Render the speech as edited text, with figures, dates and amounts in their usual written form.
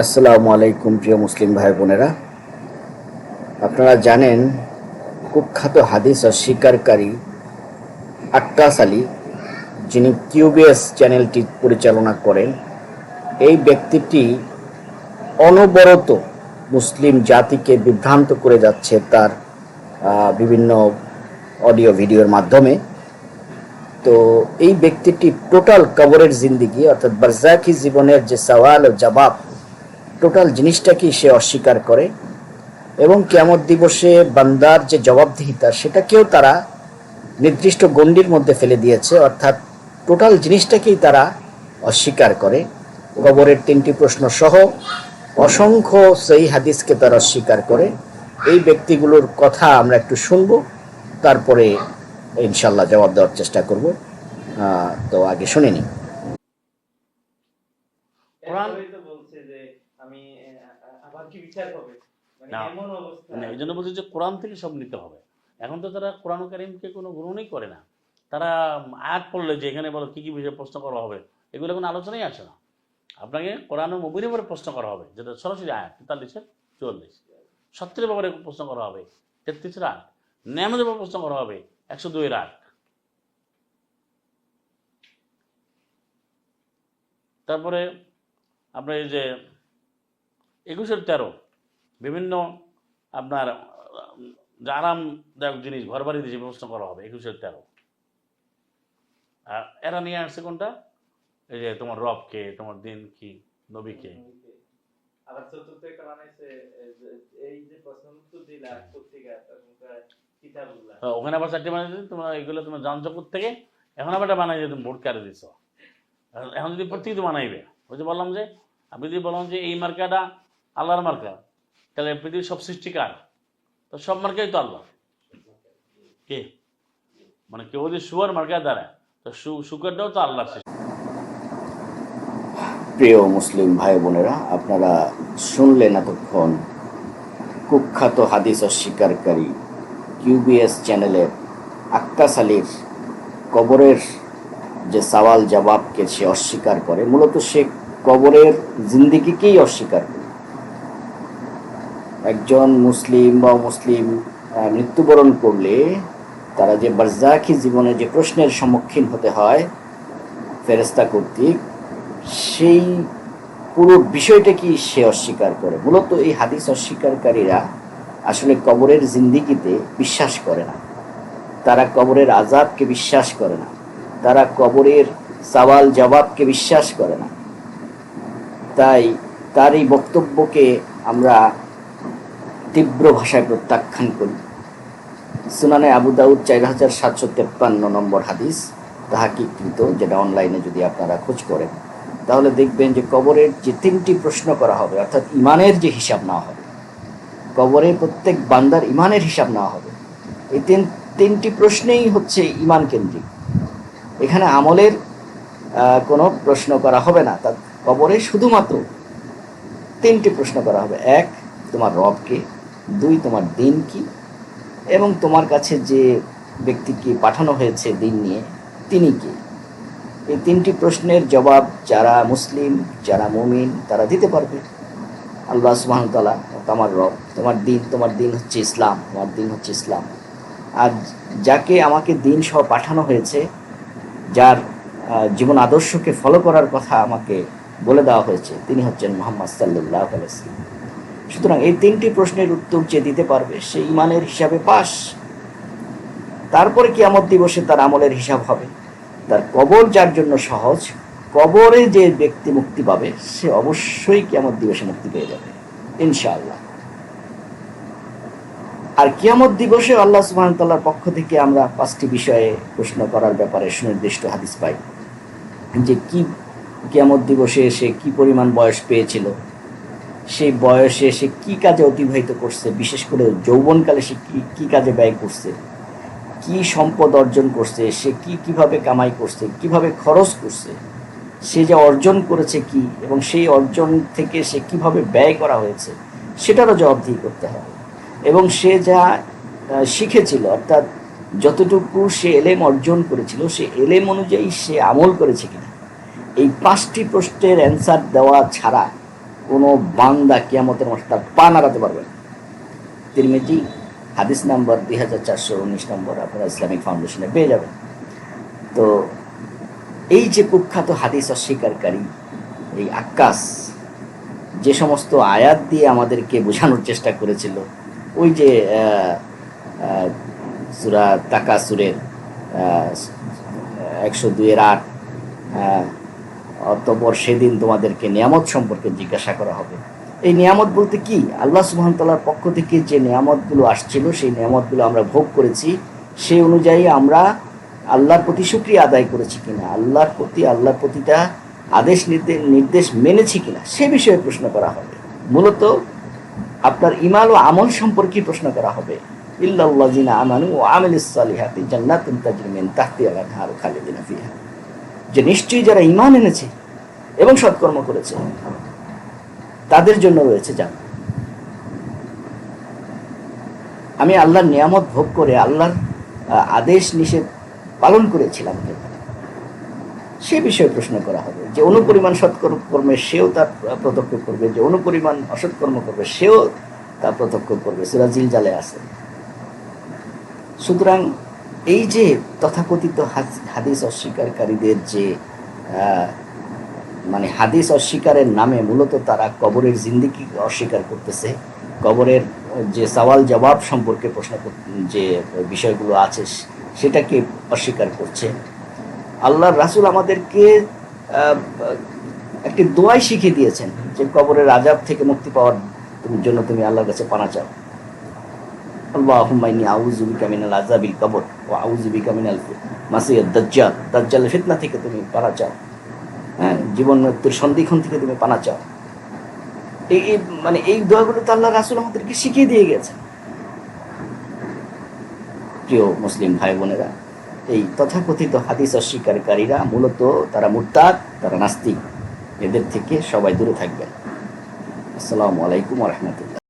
আসসালামু আলাইকুম প্রিয় মুসলিম ভাই বোনেরা, আপনারা জানেন কুখ্যাত হাদিস অস্বীকারী আক্কাস আলী, যিনি কিউবিএস চ্যানেলটি পরিচালনা করেন, এই ব্যক্তিটি অনবরত মুসলিম জাতিকে বিভ্রান্ত করে যাচ্ছে তার বিভিন্ন অডিও ভিডিওর মাধ্যমে। তো এই ব্যক্তিটি টোটাল কবরের জিন্দিগি অর্থাৎ বারজাকি জীবনের যে সওয়াল ও জবাব, টোটাল জিনিসটাকেই সে অস্বীকার করে এবং কিয়ামত দিবসে বান্দার যে জবাবদিহিতা সেটাকেও তারা নির্দিষ্ট গণ্ডির মধ্যে ফেলে দিয়েছে, অর্থাৎ টোটাল জিনিসটাকেই তারা অস্বীকার করে। কবরের 3টি প্রশ্ন সহ অসংখ্য সহিহ হাদিসকে তারা অস্বীকার করে। এই ব্যক্তিগুলোর কথা আমরা একটু শুনব, তারপরে ইনশাল্লাহ জবাব দেওয়ার চেষ্টা করব। তো আগে শুনে নিই। এই জন্য বলছি যে কোরআন থেকে সব নিতে হবে। এখন তো তারা কোরআন কারীমকে কোনো গ্রহণই করে না। তারা আয়াত পড়লে যে এখানে বলো কি কি বিষয়ে প্রশ্ন করা হবে, এগুলো কোনো আলোচনাই আসে না। আপনাকে কোরআন ও মুবিনের ব্যাপারে প্রশ্ন করা হবে, যেটা সরাসরি আয়াত 43-44। সত্যের ব্যাপারে প্রশ্ন করা হবে 33 আয়াত। নেয়ামতের ব্যাপারে প্রশ্ন করা হবে 102 আয়াত। তারপরে আপনার এই যে 21-13 বিভিন্ন আপনার যে আরামদায়ক জিনিস ঘর বাড়ি দিয়ে প্রশ্ন করা হবে 21-13। আর এরা নিয়ে আসছে কোনটা, এই যে তোমার রব কে, তোমার দিন কি, নবী কে। আবার চতুর্থ একটা বানাইছে এই যে প্রশ্ন উত্তর দিলা পত্রিকা কিতাবুল্লাহ, ওখানে আবার 4টি বানাইছে তোমরা এগুলো তুমি জানছো থেকে। এখন আবার এটা বানাই যে তুমি ভোট কারে দিছো। এখন যদি প্রত্যেকে তো বানাইবে, ওই যে বললাম যে আপনি যদি বললাম যে এই মার্কাটা আল্লাহর মার্কা, তাহলে পৃথিবীর সব সৃষ্টিকার, তো সব মার্কাই তো আল্লাহ। কে মানে কেউ যদি শুয়ার মার্কা দ্বারা, তো শুকরটাও তো আল্লাহর সৃষ্টি। প্রিয় মুসলিম ভাই বোনেরা, আপনারা শুনলেন এতক্ষণ কুখ্যাত হাদিস অস্বীকারী কিউবিএস চ্যানেলের আক্কাস আলীর কবরের যে সওয়াল জবাবকে সে অস্বীকার করে। মূলত সে কবরের জিন্দিগিকেই অস্বীকার করে। একজন মুসলিম বা মুসলিম মৃত্যুবরণ করলে তারা যে বারজাকি জীবনে যে প্রশ্নের সম্মুখীন হতে হয় ফেরেশতা কর্তৃক, সেই পুরো বিষয়টাকে সে অস্বীকার করে। মূলত এই হাদিস অস্বীকারীরা আসলে কবরের জিন্দিগিতে বিশ্বাস করে না, তারা কবরের আযাবকে বিশ্বাস করে না, তারা কবরের সওয়াল জবাবকে বিশ্বাস করে না। তাই তার এই বক্তব্যকে আমরা তীব্র ভাষায় প্রত্যাখ্যান করি। সুনানে আবু দাউদ 4753 নম্বর হাদিস তাহকিকৃত, যেটা অনলাইনে যদি আপনারা খোঁজ করেন তাহলে দেখবেন যে কবরের যে 3টি প্রশ্ন করা হবে, অর্থাৎ ইমানের যে হিসাব নেওয়া হবে, কবরে প্রত্যেক বান্দার ইমানের হিসাব নেওয়া হবে। এই 3টি প্রশ্নেই হচ্ছে ইমান কেন্দ্রিক। এখানে আমলের কোনো প্রশ্ন করা হবে না। তার কবরে শুধুমাত্র 3টি প্রশ্ন করা হবে। 1, তোমার রব কে; 2, তোমার দিন কি; এবং তোমার কাছে যে ব্যক্তিকে পাঠানো হয়েছে দিন নিয়ে তিনি কে। এই 3টি প্রশ্নের জবাব যারা মুসলিম, যারা মুমিন, তারা দিতে পারবে। আল্লাহ সুবহানাহু ওয়া তাআলা তোমার রব, তোমার দিন হচ্ছে ইসলাম, তোমার দিন হচ্ছে ইসলাম। আর যাকে আমাকে দিন সহ পাঠানো হয়েছে, যার জীবন আদর্শকে ফলো করার কথা আমাকে বলে দেওয়া হয়েছে, তিনি হচ্ছেন মুহাম্মদ সাল্লাল্লাহু আলাইহি ওয়াসাল্লাম। সুতরাং এই 3টি প্রশ্নের উত্তর যে দিতে পারবে সে ইমানের হিসাবে পাস। তারপরে কিয়ামত দিবসে তার আমলের হিসাব হবে। তার কবর যার জন্য সহজ, কবরে যে ব্যক্তি মুক্তি পাবে সে অবশ্যই কিয়ামত দিবসে মুক্তি পেয়ে যাবে ইনশাআল্লাহ। আর কিয়ামত দিবসে আল্লাহ সুবহানাহু ওয়া তাআলার পক্ষ থেকে আমরা 5টি বিষয়ে প্রশ্ন করার ব্যাপারে সুনির্দিষ্ট হাদিস পাই। যে কি কিয়ামত দিবসে সে কি পরিমাণ বয়স পেয়েছিল, সেই বয়সে সে কি কাজে অতিবাহিত করছে, বিশেষ করে যৌবনকালে সে কি কাজে ব্যয় করছে, কি সম্পদ অর্জন করছে, সে কিভাবে কামাই করছে, কিভাবে খরচ করছে, সে যা অর্জন করেছে কি, এবং সেই অর্জন থেকে সে কিভাবে ব্যয় করা হয়েছে সেটারও জবাবদিহি করতে হবে। এবং সে যা শিখেছিল, অর্থাৎ যতটুকু সে এলেম অর্জন করেছিল সে এলেম অনুযায়ী সে আমল করেছে কিনা, এই 5টি প্রশ্নের অ্যান্সার দেওয়া ছাড়া কোনো বান্দা কিয়ামতের মাঠে তার পা নাড়াতে পারবে না। তিরমিজি হাদিস নাম্বার 2419 নম্বর আপনারা ইসলামিক ফাউন্ডেশনে পেয়ে যাবেন। তো এই যে কুখ্যাত হাদিস অস্বীকারী এই আক্কাস যে সমস্ত আয়াত দিয়ে আমাদেরকে বোঝানোর চেষ্টা করেছিল, ওই যে সূরা তাকাসুরের 102-8, অতঃপর সেদিন তোমাদেরকে নিয়ামত সম্পর্কে জিজ্ঞাসা করা হবে। এই নিয়ামত বলতে কি? আল্লাহ সুবহানাহু ওয়া তাআলার পক্ষ থেকে যে নিয়ামতগুলো আসছিল, সেই নিয়ামতগুলো আমরা ভোগ করেছি, সেই অনুযায়ী আমরা আল্লাহর প্রতি শুকরিয়া আদায় করেছি কিনা, আল্লাহর প্রতিটা আদেশ নির্দেশ মেনেছি কিনা, সে বিষয়ে প্রশ্ন করা হবে। মূলত আপনার ঈমান ও আমল সম্পর্কে প্রশ্ন করা হবে। ইল্লাল্লাযিনা আমানু ওয়া আমিলুস সালিহাতি জান্নাতুন তাজরি মিন তাহতিহাল আনহার খালিদিনা ফিহা, যে নিশ্চয়ই যারা ঈমান এনেছে এবং সৎকর্ম করেছে তাদের জন্য রয়েছে জান্নাত। আমি আল্লাহর নিয়ামত ভোগ করে আল্লাহর আদেশ নিষেধ পালন করেছিলাম, সে বিষয়ে প্রশ্ন করা হবে। যে অনুপরিমাণ সৎকর্মে সেও তার প্রত্যক্ষ করবে, যে অনুপরিমাণ অসৎকর্ম করবে সেও তা প্রত্যক্ষ করবে। সূরা জিলজালে আছে। সুতরাং এই যে তথাকথিত হাদিস অস্বীকারীদের যে মানে হাদিস অস্বীকারের নামে মূলত তারা কবরের জিন্দেগি অস্বীকার করতেছে, কবরের যে সওয়াল জবাব সম্পর্কে যে বিষয়গুলো আছে সেটাকে অস্বীকার করছে। আল্লাহর রাসূল আমাদেরকে একটি দোয়াই শিখিয়ে দিয়েছেন যে কবরের আযাব থেকে মুক্তি পাওয়ার জন্য তুমি আল্লাহর কাছে পানা চাও। আল্লাহুম্মা ইন্নী আউযু বিকা মিনাল আযাবিল কবর ওয়া আউযু বিকা মিনাল মাসিয়াদ দাজ্জাল, দাজ্জালের ফিতনা থেকে তুমি পানা চাও। হ্যাঁ, জীবন মৃত্যুর সন্ধিক্ষণ থেকে তুমি পানা চাও। এই দোয়াগুলো তো আল্লাহ রাসূল আমাদেরকে শিখিয়ে দিয়ে গেছেন। প্রিয় মুসলিম ভাই বোনেরা, এই তথাকথিত হাদিস অস্বীকারীরা মূলত তারা মুরতাদ, তারা নাস্তিক। এদের থেকে সবাই দূরে থাকবেন। আসসালামু আলাইকুম ওয়া রাহমাতুল্লাহ।